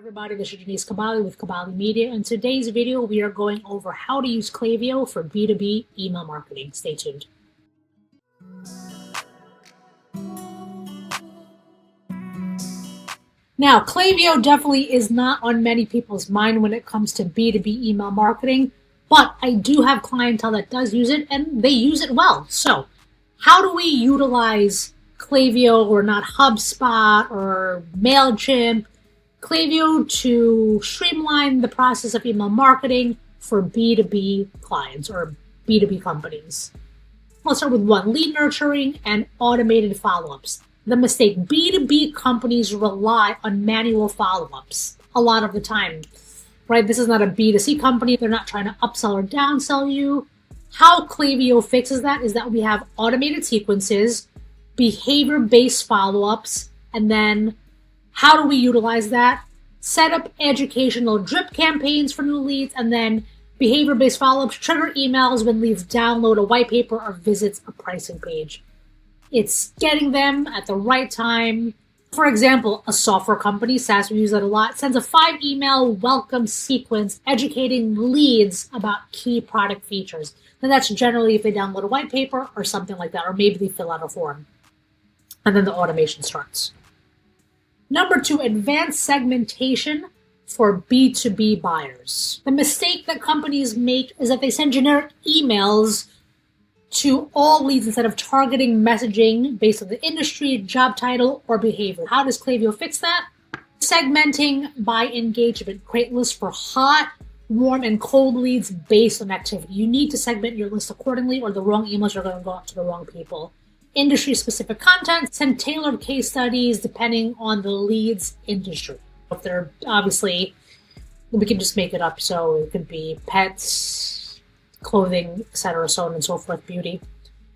everybody, this is jcabale with Kabale Media. In today's video, we are going over how to use Klaviyo for B2B email marketing. Stay tuned. Now, Klaviyo definitely is not on many people's mind when it comes to B2B email marketing, but I do have clientele that does use it and they use it well. So, how do we utilize Klaviyo or not HubSpot or MailChimp, Klaviyo to streamline the process of email marketing for B2B clients or B2B companies? Let's start with one, lead nurturing and automated follow-ups. The mistake, B2B companies rely on manual follow-ups a lot of the time, right? This is not a B2C company. They're not trying to upsell or downsell you. How Klaviyo fixes that is that we have automated sequences, behavior-based follow-ups, and then how do we utilize that? Set up educational drip campaigns for new leads, and then behavior-based follow-ups trigger emails when leads download a white paper or visits a pricing page. It's getting them at the right time. For example, a software company, SaaS, we use that a lot, sends a 5-email welcome sequence educating leads about key product features. And that's generally if they download a white paper or something like that, or maybe they fill out a form. And then the automation starts. Number 2, advanced segmentation for B2B buyers. The mistake that companies make is that they send generic emails to all leads instead of targeting messaging based on the industry, job title, or behavior. How does Klaviyo fix that? Segmenting by engagement. Create lists for hot, warm, and cold leads based on activity. You need to segment your list accordingly or the wrong emails are going to go out to the wrong people. Industry-specific content, send tailored case studies depending on the lead's industry. If they're obviously, we can just make it up. So it could be pets, clothing, etc., so on and so forth, beauty.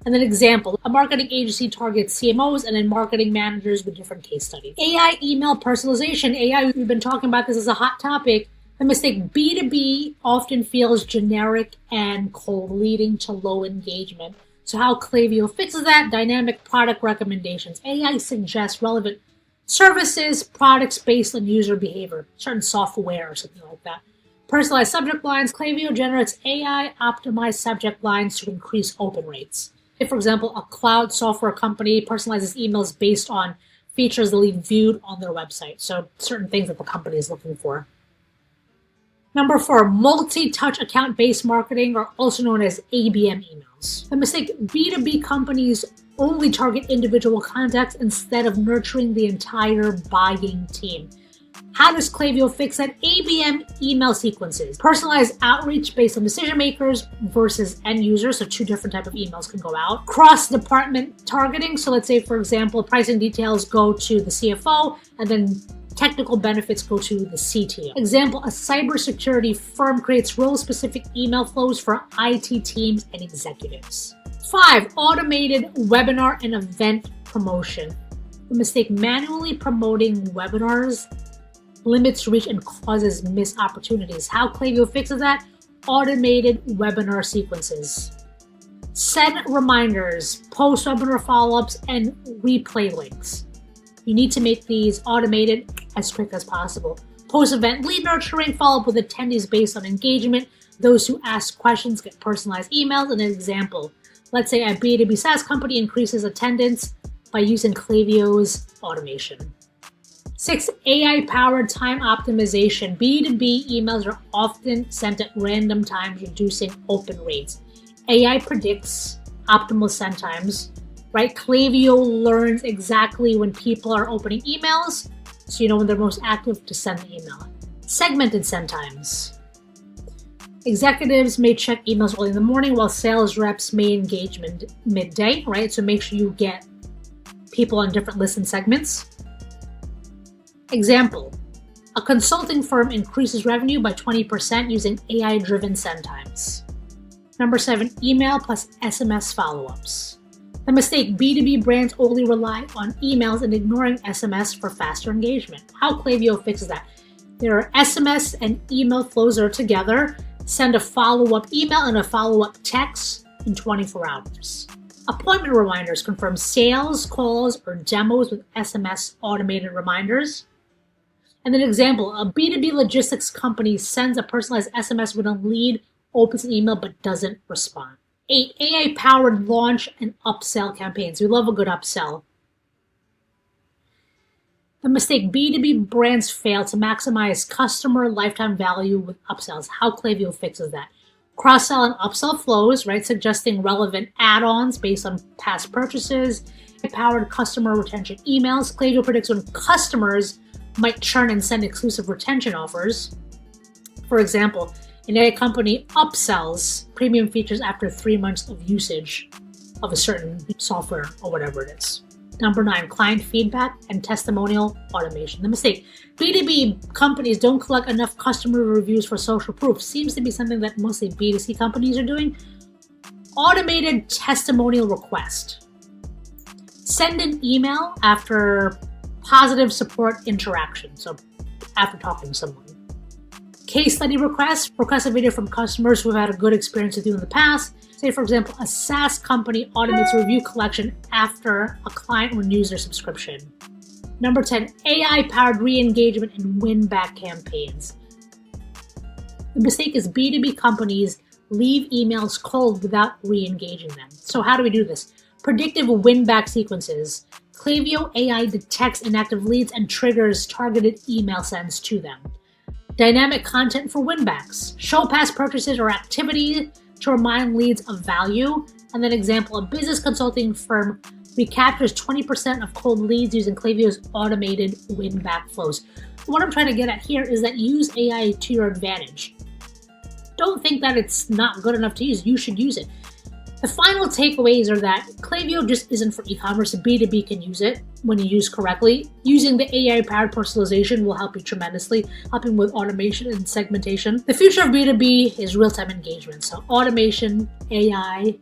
And then example, a marketing agency targets CMOs and then marketing managers with different case studies. AI email personalization. AI, we've been talking about this as a hot topic. The mistake, B2B often feels generic and cold, leading to low engagement. So how Klaviyo fixes that? Dynamic product recommendations. AI suggests relevant services, products based on user behavior, certain software or something like that. Personalized subject lines. Klaviyo generates AI-optimized subject lines to increase open rates. If, for example, a cloud software company personalizes emails based on features the lead viewed on their website, so certain things that the company is looking for. Number 4, multi-touch account-based marketing, or also known as ABM emails. The mistake, B2B companies only target individual contacts instead of nurturing the entire buying team. How does Klaviyo fix that? ABM email sequences. Personalized outreach based on decision makers versus end users, so 2 different types of emails can go out. Cross-department targeting, so let's say, for example, pricing details go to the CFO, and then technical benefits go to the CTO. Example, a cybersecurity firm creates role-specific email flows for IT teams and executives. 5, automated webinar and event promotion. The mistake, manually promoting webinars limits reach and causes missed opportunities. How Klaviyo fixes that? Automated webinar sequences. Send reminders, post webinar follow-ups, and replay links. You need to make these automated as quick as possible. Post-event lead nurturing, follow up with attendees based on engagement. Those who ask questions get personalized emails. An example, let's say a B2B SaaS company increases attendance by using Klaviyo's automation. 6, AI-powered time optimization. B2B emails are often sent at random times, reducing open rates. AI predicts optimal send times, right? Klaviyo learns exactly when people are opening emails, so you know when they're most active to send the email. Segmented send times. Executives may check emails early in the morning while sales reps may engage midday, right? So make sure you get people on different lists and segments. Example, a consulting firm increases revenue by 20% using AI-driven send times. Number 7, email plus SMS follow-ups. The mistake, B2B brands only rely on emails and ignoring SMS for faster engagement. How Klaviyo fixes that? There are SMS and email flows that are together. Send a follow-up email and a follow-up text in 24 hours. Appointment reminders confirm sales calls or demos with SMS automated reminders. And an example, a B2B logistics company sends a personalized SMS when a lead opens an email but doesn't respond. 8, AI-powered launch and upsell campaigns. We love a good upsell. The mistake, B2B brands fail to maximize customer lifetime value with upsells. How Klaviyo fixes that. Cross-sell and upsell flows, right? Suggesting relevant add-ons based on past purchases. Powered customer retention emails. Klaviyo predicts when customers might churn and send exclusive retention offers. For example, an AI company upsells premium features after 3 months of usage of a certain software or whatever it is. Number 9, client feedback and testimonial automation. The mistake, B2B companies don't collect enough customer reviews for social proof. Seems to be something that mostly B2C companies are doing. Automated testimonial request. Send an email after positive support interaction, so after talking to someone. Case study request a video from customers who have had a good experience with you in the past. Say, for example, a SaaS company automates review collection after a client renews their subscription. Number 10, AI-powered re-engagement and win-back campaigns. The mistake is B2B companies leave emails cold without re-engaging them. So how do we do this? Predictive win-back sequences. Klaviyo AI detects inactive leads and triggers targeted email sends to them. Dynamic content for win-backs. Show past purchases or activity to remind leads of value. And then example, a business consulting firm recaptures 20% of cold leads using Klaviyo's automated win-back flows. What I'm trying to get at here is that use AI to your advantage. Don't think that it's not good enough to use. You should use it. The final takeaways are that Klaviyo just isn't for e-commerce. B2B can use it when you use correctly. Using the AI-powered personalization will help you tremendously, helping with automation and segmentation. The future of B2B is real-time engagement. So automation, AI,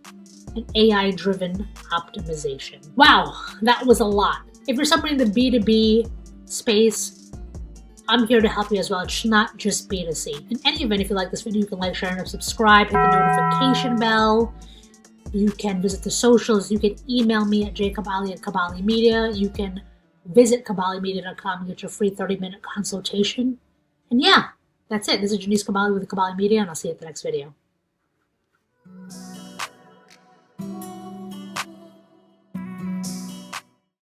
and AI-driven optimization. Wow, that was a lot. If you're somebody in the B2B space, I'm here to help you as well. It's not just B2C. In any event, if you like this video, you can like, share, and subscribe. Hit the notification bell. You can visit the socials. You can email me at jcabale at Kabale Media. You can visit kabalemedia.com and get your free 30-minute consultation. And yeah, that's it. This is Janice Kabale with Kabale Media, and I'll see you at the next video.